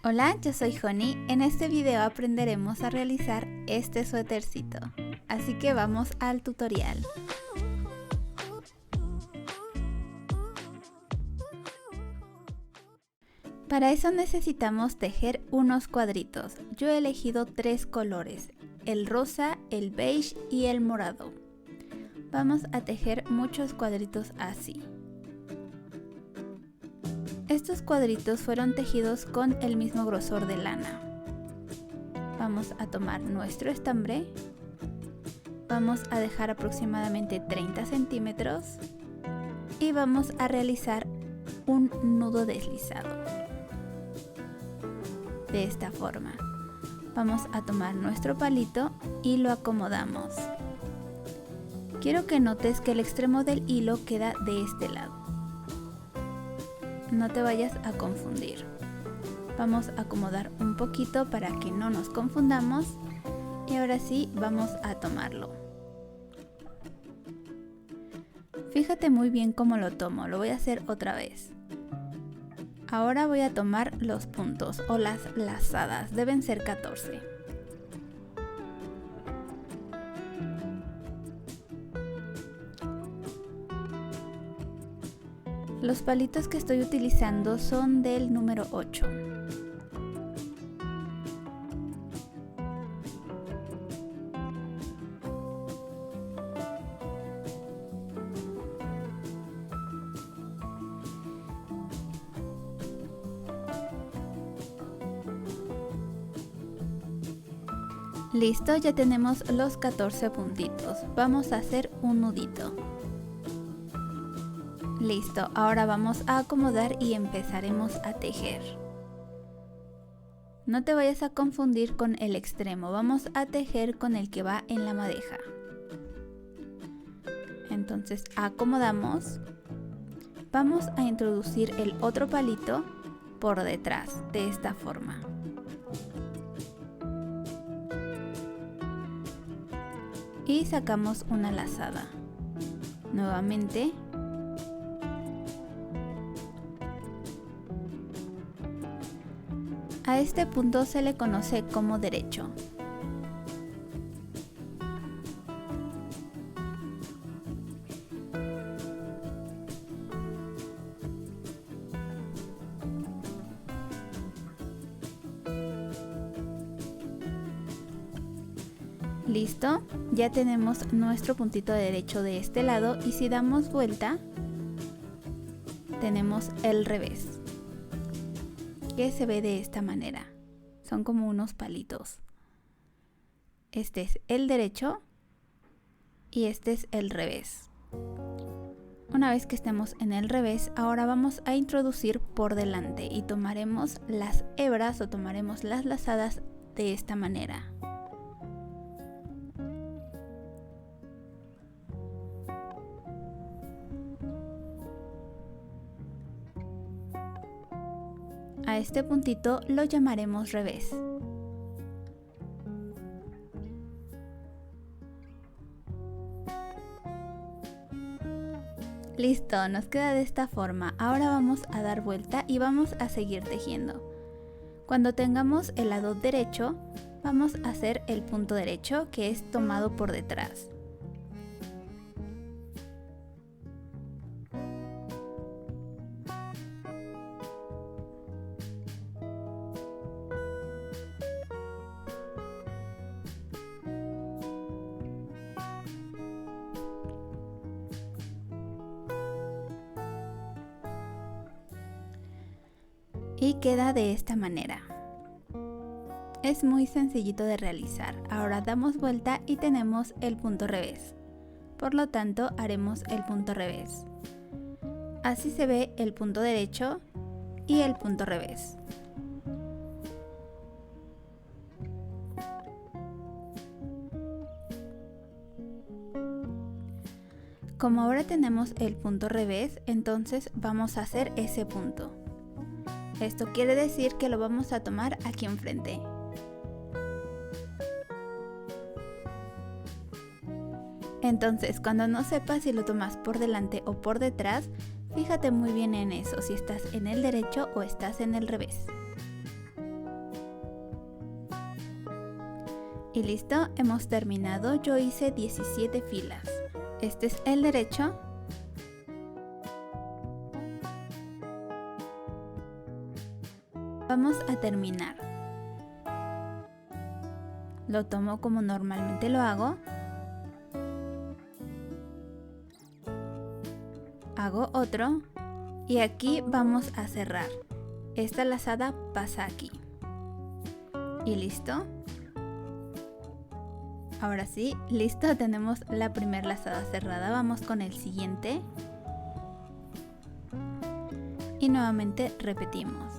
Hola, yo soy Honey. En este video aprenderemos a realizar este suétercito. Así que vamos al tutorial. Para eso necesitamos tejer unos cuadritos. Yo he elegido 3 colores, el rosa, el beige y el morado. Vamos a tejer muchos cuadritos así. Estos cuadritos fueron tejidos con el mismo grosor de lana. Vamos a tomar nuestro estambre. Vamos a dejar aproximadamente 30 centímetros y vamos a realizar un nudo deslizado. De esta forma. Vamos a tomar nuestro palito y lo acomodamos. Quiero que notes que el extremo del hilo queda de este lado. No te vayas a confundir. Vamos a acomodar un poquito para que no nos confundamos y ahora sí vamos a tomarlo. Fíjate muy bien cómo lo tomo, lo voy a hacer otra vez. Ahora voy a tomar los puntos o las lazadas, deben ser 14. Los palitos que estoy utilizando son del número 8. Listo, ya tenemos los 14 puntitos. Vamos a hacer un nudito. Listo, ahora vamos a acomodar y empezaremos a tejer. No te vayas a confundir con el extremo, vamos a tejer con el que va en la madeja. Entonces acomodamos. Vamos a introducir el otro palito por detrás, de esta forma. Y sacamos una lazada. Nuevamente. A este punto se le conoce como derecho. Listo, ya tenemos nuestro puntito de derecho de este lado y si damos vuelta, tenemos el revés, que se ve de esta manera. Son como unos palitos. Este es el derecho y este es el revés. Una vez que estemos en el revés, ahora vamos a introducir por delante y tomaremos las hebras o tomaremos las lazadas de esta manera. A este puntito lo llamaremos revés. Listo, nos queda de esta forma. Ahora vamos a dar vuelta y vamos a seguir tejiendo. Cuando tengamos el lado derecho, vamos a hacer el punto derecho que es tomado por detrás. Y queda de esta manera. Es muy sencillito de realizar. Ahora damos vuelta y tenemos el punto revés. Por lo tanto, haremos el punto revés. Así se ve el punto derecho y el punto revés. Como ahora tenemos el punto revés, entonces vamos a hacer ese punto. Esto quiere decir que lo vamos a tomar aquí enfrente. Entonces, cuando no sepas si lo tomas por delante o por detrás, fíjate muy bien en eso, si estás en el derecho o estás en el revés. Y listo, hemos terminado. Yo hice 17 filas. Este es el derecho. Vamos a terminar. Lo tomo como normalmente lo hago. Hago otro. Y aquí vamos a cerrar. Esta lazada pasa aquí. Y listo. Ahora sí, listo, tenemos la primera lazada cerrada. Vamos con el siguiente. Y nuevamente repetimos.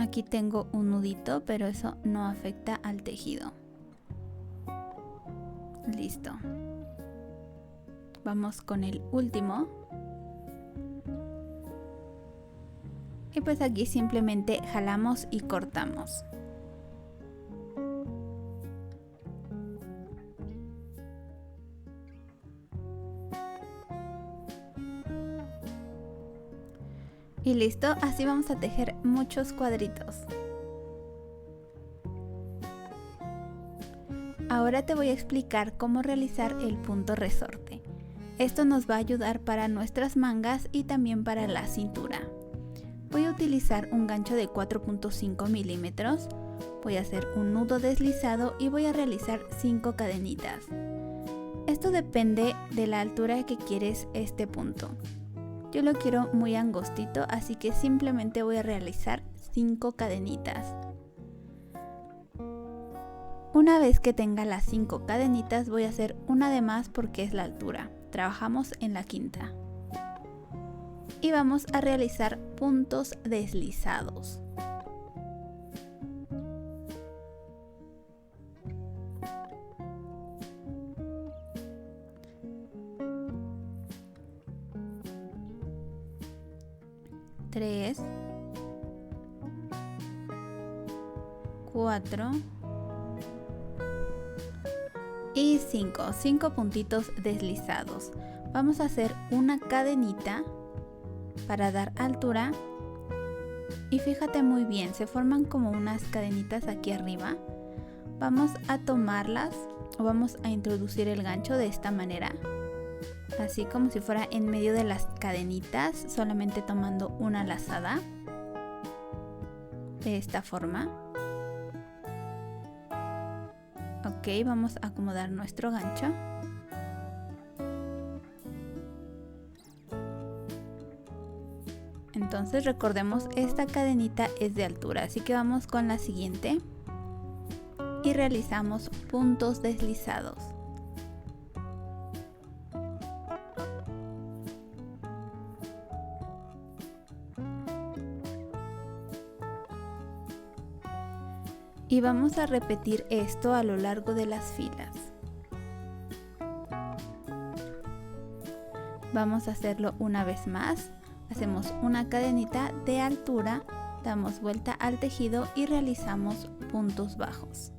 Aquí tengo un nudito, pero eso no afecta al tejido. Listo. Vamos con el último. Y pues aquí simplemente jalamos y cortamos. Y listo, así vamos a tejer muchos cuadritos. Ahora te voy a explicar cómo realizar el punto resorte. Esto nos va a ayudar para nuestras mangas y también para la cintura. Voy a utilizar un gancho de 4.5 milímetros. Voy a hacer un nudo deslizado y voy a realizar 5 cadenitas. Esto depende de la altura que quieres este punto. Yo lo quiero muy angostito, así que simplemente voy a realizar 5 cadenitas. Una vez que tenga las 5 cadenitas voy a hacer una de más porque es la altura. Trabajamos en la quinta. Y vamos a realizar puntos deslizados. Tres, 4 y 5 puntitos deslizados. Vamos a hacer una cadenita para dar altura y fíjate muy bien, se forman como unas cadenitas aquí arriba. Vamos a tomarlas o vamos a introducir el gancho de esta manera, así como si fuera en medio de las cadenitas, solamente tomando una lazada de esta forma. Ok, vamos a acomodar nuestro gancho. Entonces recordemos, esta cadenita es de altura, así que vamos con la siguiente y realizamos puntos deslizados. Y vamos a repetir esto a lo largo de las filas. Vamos a hacerlo una vez más. Hacemos una cadenita de altura, damos vuelta al tejido y realizamos puntos bajos.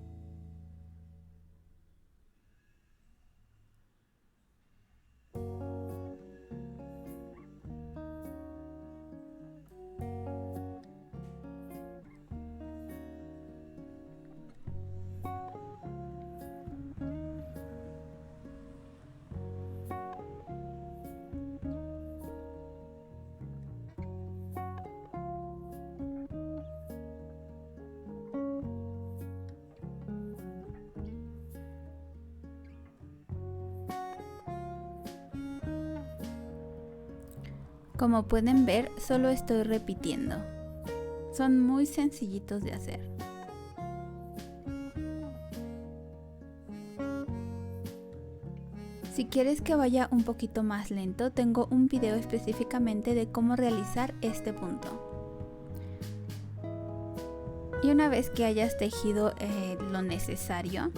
Como pueden ver, solo estoy repitiendo. Son muy sencillitos de hacer. Si quieres que vaya un poquito más lento, tengo un video específicamente de cómo realizar este punto. Y una vez que hayas tejido lo necesario,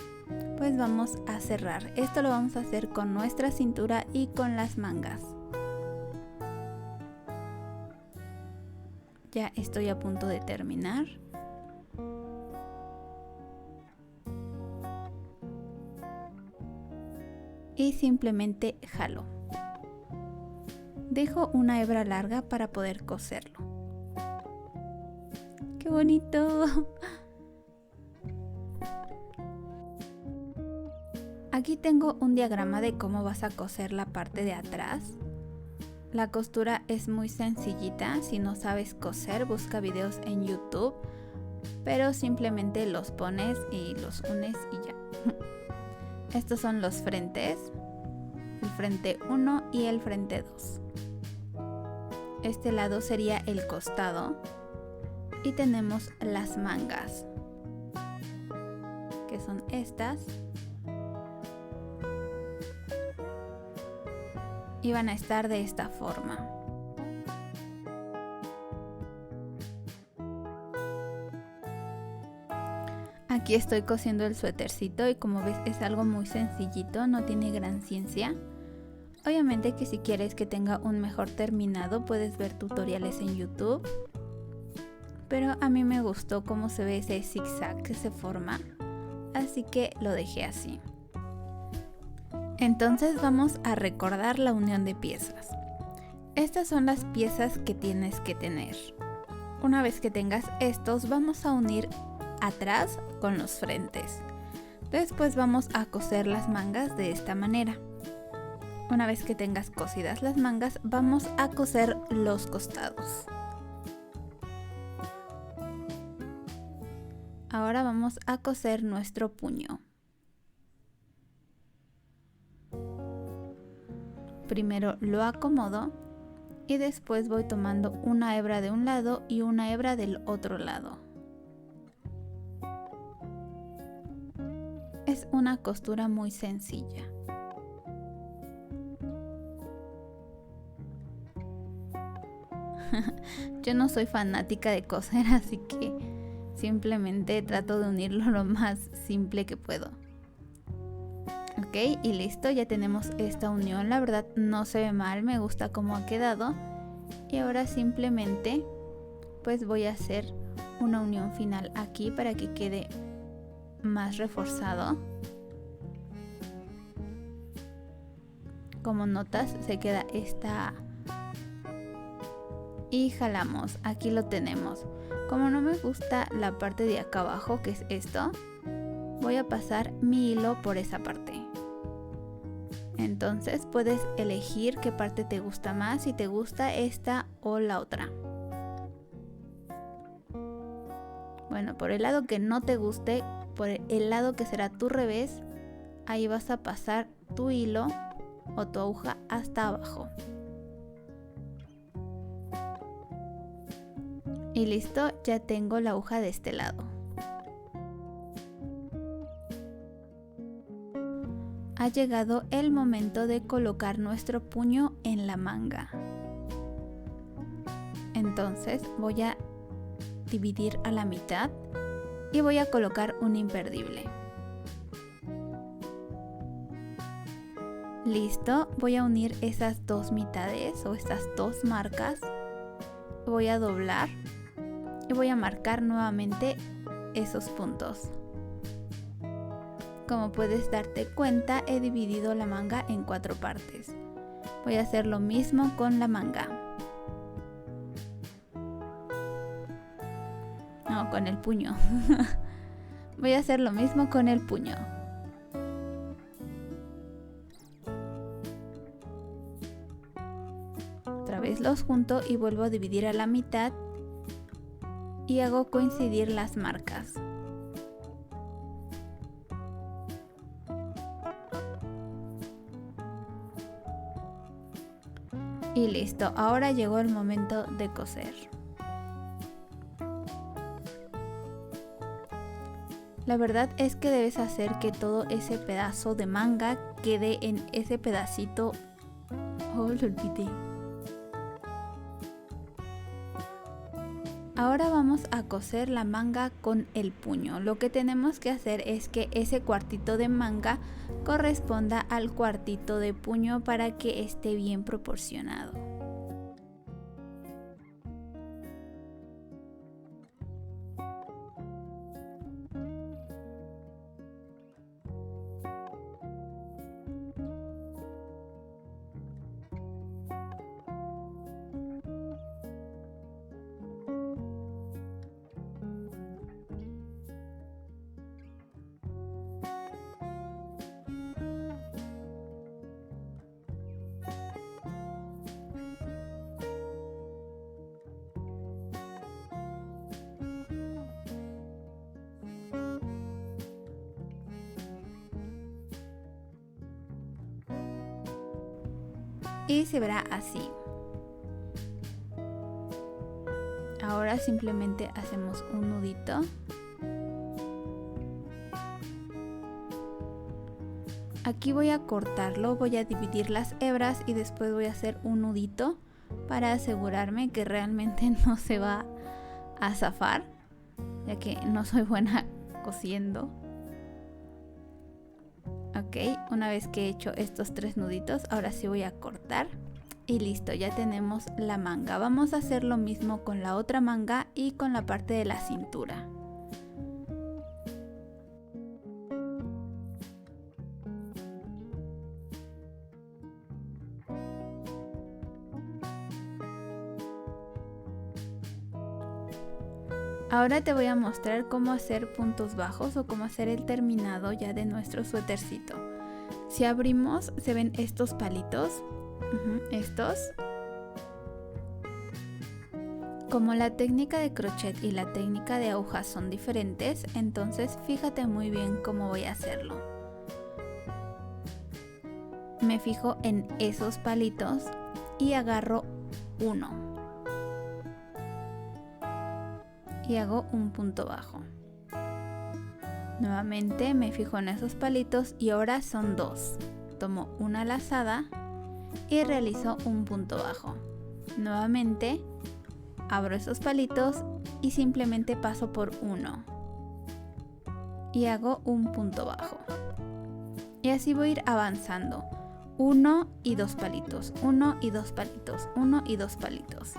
pues vamos a cerrar. Esto lo vamos a hacer con nuestra cintura y con las mangas. Ya estoy a punto de terminar. Y simplemente jalo. Dejo una hebra larga para poder coserlo. ¡Qué bonito! Aquí tengo un diagrama de cómo vas a coser la parte de atrás. La costura es muy sencillita. Si no sabes coser, busca videos en YouTube, pero simplemente los pones y los unes y ya. Estos son los frentes, el frente 1 y el frente 2. Este lado sería el costado y tenemos las mangas, que son estas. Y van a estar de esta forma. Aquí estoy cosiendo el suétercito y como ves es algo muy sencillito, no tiene gran ciencia. Obviamente que si quieres que tenga un mejor terminado puedes ver tutoriales en YouTube. Pero a mí me gustó cómo se ve ese zigzag que se forma, así que lo dejé así. Entonces vamos a recordar la unión de piezas. Estas son las piezas que tienes que tener. Una vez que tengas estos, vamos a unir atrás con los frentes. Después vamos a coser las mangas de esta manera. Una vez que tengas cosidas las mangas, vamos a coser los costados. Ahora vamos a coser nuestro puño. Primero lo acomodo y después voy tomando una hebra de un lado y una hebra del otro lado. Es una costura muy sencilla. Yo no soy fanática de coser, así que simplemente trato de unirlo lo más simple que puedo. Ok, y listo, ya tenemos esta unión. La verdad no se ve mal, me gusta cómo ha quedado. Y ahora simplemente pues voy a hacer una unión final aquí para que quede más reforzado. Como notas se queda esta y jalamos. Aquí lo tenemos. Como no me gusta la parte de acá abajo, que es esto, voy a pasar mi hilo por esa parte. Entonces puedes elegir qué parte te gusta más, si te gusta esta o la otra. Bueno, por el lado que no te guste, por el lado que será tu revés, ahí vas a pasar tu hilo o tu aguja hasta abajo. Y listo, ya tengo la aguja de este lado. Ha llegado el momento de colocar nuestro puño en la manga. Entonces voy a dividir a la mitad y voy a colocar un imperdible. Listo, voy a unir esas dos mitades o estas dos marcas. Voy a doblar y voy a marcar nuevamente esos puntos. Como puedes darte cuenta, he dividido la manga en 4 partes. Voy a hacer lo mismo con la manga. No, con el puño. Voy a hacer lo mismo con el puño. Otra vez los junto y vuelvo a dividir a la mitad y hago coincidir las marcas. Y listo, ahora llegó el momento de coser. La verdad es que debes hacer que todo ese pedazo de manga quede en ese pedacito. Oh, lo olvidé. Ahora vamos a coser la manga con el puño. Lo que tenemos que hacer es que ese cuartito de manga corresponda al cuartito de puño para que esté bien proporcionado. Y se verá así. Ahora simplemente hacemos un nudito. Aquí voy a cortarlo, voy a dividir las hebras y después voy a hacer un nudito para asegurarme que realmente no se va a zafar, ya que no soy buena cosiendo. Ok, una vez que he hecho estos 3 nuditos, ahora sí voy a cortar y listo, ya tenemos la manga. Vamos a hacer lo mismo con la otra manga y con la parte de la cintura. Ahora te voy a mostrar cómo hacer puntos bajos o cómo hacer el terminado ya de nuestro suétercito. Si abrimos, se ven estos palitos, estos. Como la técnica de crochet y la técnica de agujas son diferentes, entonces fíjate muy bien cómo voy a hacerlo. Me fijo en esos palitos y agarro uno. Y hago un punto bajo. Nuevamente me fijo en esos palitos y ahora son 2. Tomo una lazada y realizo un punto bajo. Nuevamente abro esos palitos y simplemente paso por uno. Y hago un punto bajo. Y así voy a ir avanzando. 1 y 2 palitos, 1 y 2 palitos, 1 y 2 palitos.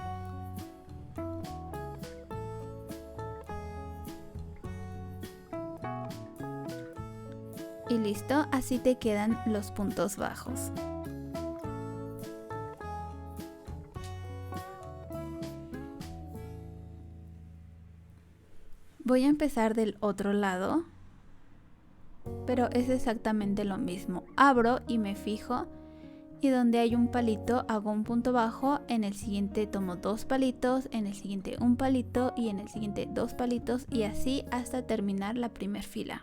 Y listo, así te quedan los puntos bajos. Voy a empezar del otro lado, pero es exactamente lo mismo. Abro y me fijo y donde hay un palito hago un punto bajo, en el siguiente tomo 2 palitos, en el siguiente un palito y en el siguiente 2 palitos y así hasta terminar la primera fila.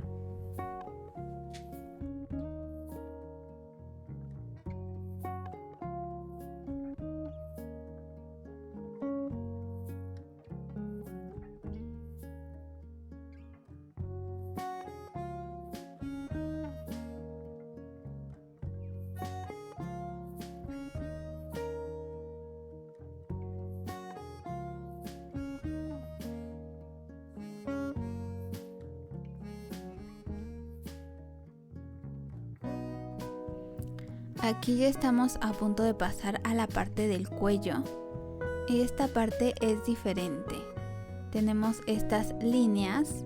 Aquí ya estamos a punto de pasar a la parte del cuello. Y esta parte es diferente. Tenemos estas líneas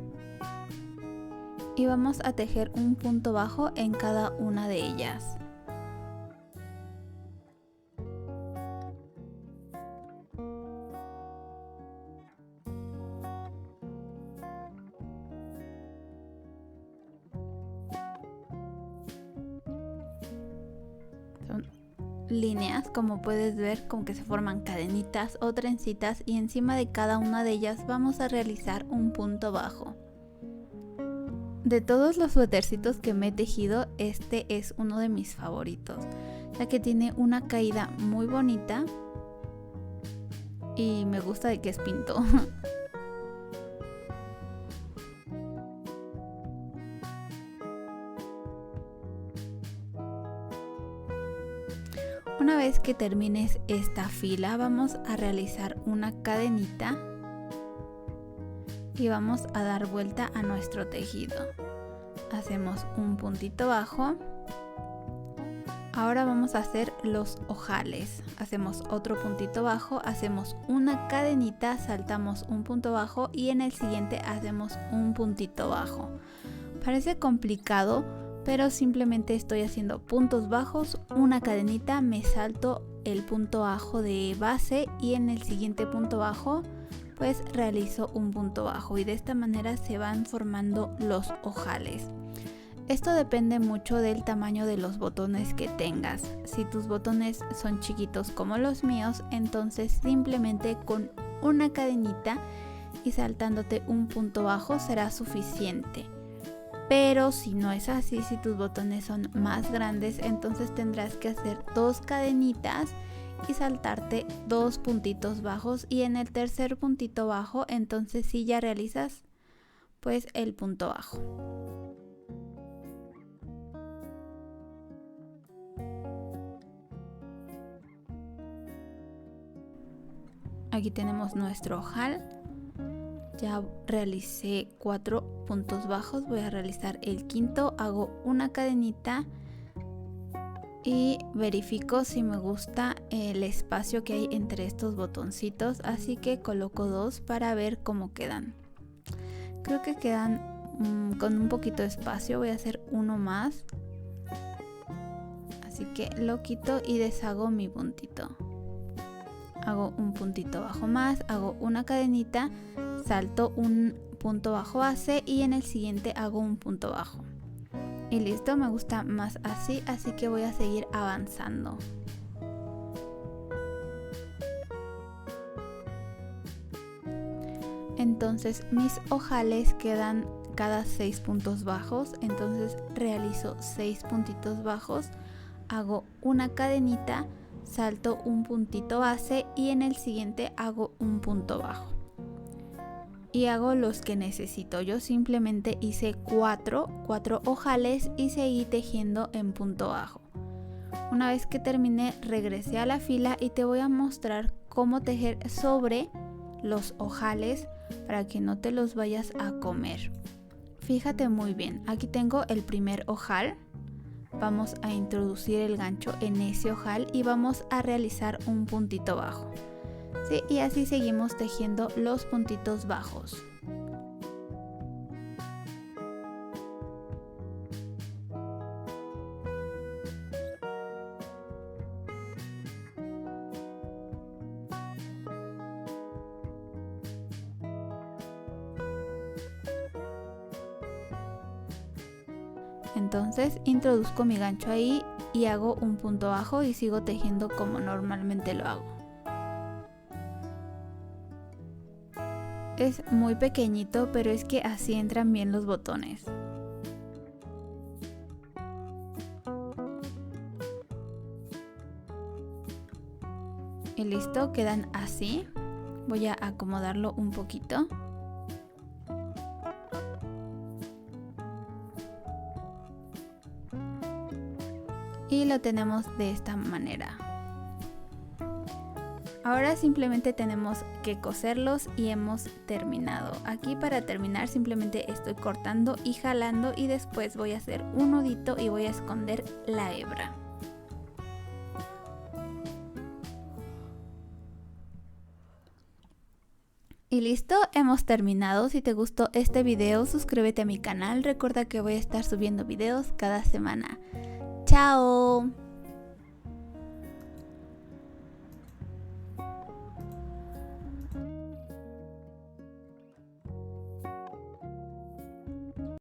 y vamos a tejer un punto bajo en cada una de ellas. Son líneas, como puedes ver, como que se forman cadenitas o trencitas y encima de cada una de ellas vamos a realizar un punto bajo. De todos los suétercitos que me he tejido, este es uno de mis favoritos, ya que tiene una caída muy bonita y me gusta de que es pinto. Una vez que termines esta fila, vamos a realizar una cadenita y vamos a dar vuelta a nuestro tejido. Hacemos un puntito bajo. Ahora vamos a hacer los ojales. Hacemos otro puntito bajo, hacemos una cadenita, saltamos un punto bajo y en el siguiente hacemos un puntito bajo. Parece complicado, pero simplemente estoy haciendo puntos bajos, una cadenita, me salto el punto bajo de base y en el siguiente punto bajo pues realizo un punto bajo y de esta manera se van formando los ojales. Esto depende mucho del tamaño de los botones que tengas. Si tus botones son chiquitos como los míos, entonces simplemente con una cadenita y saltándote un punto bajo será suficiente. Pero si no es así, si tus botones son más grandes, entonces tendrás que hacer 2 cadenitas y saltarte 2 puntitos bajos y en el tercer puntito bajo, entonces sí ya realizas pues el punto bajo. Aquí tenemos nuestro ojal. Ya realicé 4 puntos bajos, voy a realizar el quinto, hago una cadenita y verifico si me gusta el espacio que hay entre estos botoncitos, así que coloco 2 para ver cómo quedan. Creo que quedan con un poquito de espacio, voy a hacer uno más, así que lo quito y deshago mi puntito. Hago un puntito bajo más, hago una cadenita, salto un punto bajo base y en el siguiente hago un punto bajo. Y listo, me gusta más así, así que voy a seguir avanzando. Entonces mis ojales quedan cada 6 puntos bajos, entonces realizo 6 puntitos bajos, hago una cadenita, salto un puntito base y en el siguiente hago un punto bajo y hago los que necesito. Yo simplemente hice 4 ojales y seguí tejiendo en punto bajo. Una vez que terminé, regresé a la fila y te voy a mostrar cómo tejer sobre los ojales para que no te los vayas a comer. Fíjate muy bien, aquí tengo el primer ojal. Vamos a introducir el gancho en ese ojal y vamos a realizar un puntito bajo. ¿Sí? Y así seguimos tejiendo los puntitos bajos. Entonces introduzco mi gancho ahí y hago un punto bajo y sigo tejiendo como normalmente lo hago. Es muy pequeñito, pero es que así entran bien los botones. Y listo, quedan así. Voy a acomodarlo un poquito. Y lo tenemos de esta manera. Ahora simplemente tenemos que coserlos y hemos terminado. Aquí para terminar simplemente estoy cortando y jalando y después voy a hacer un nudito y voy a esconder la hebra. Y listo, hemos terminado. Si te gustó este video, suscríbete a mi canal. Recuerda que voy a estar subiendo videos cada semana. ¡Chao!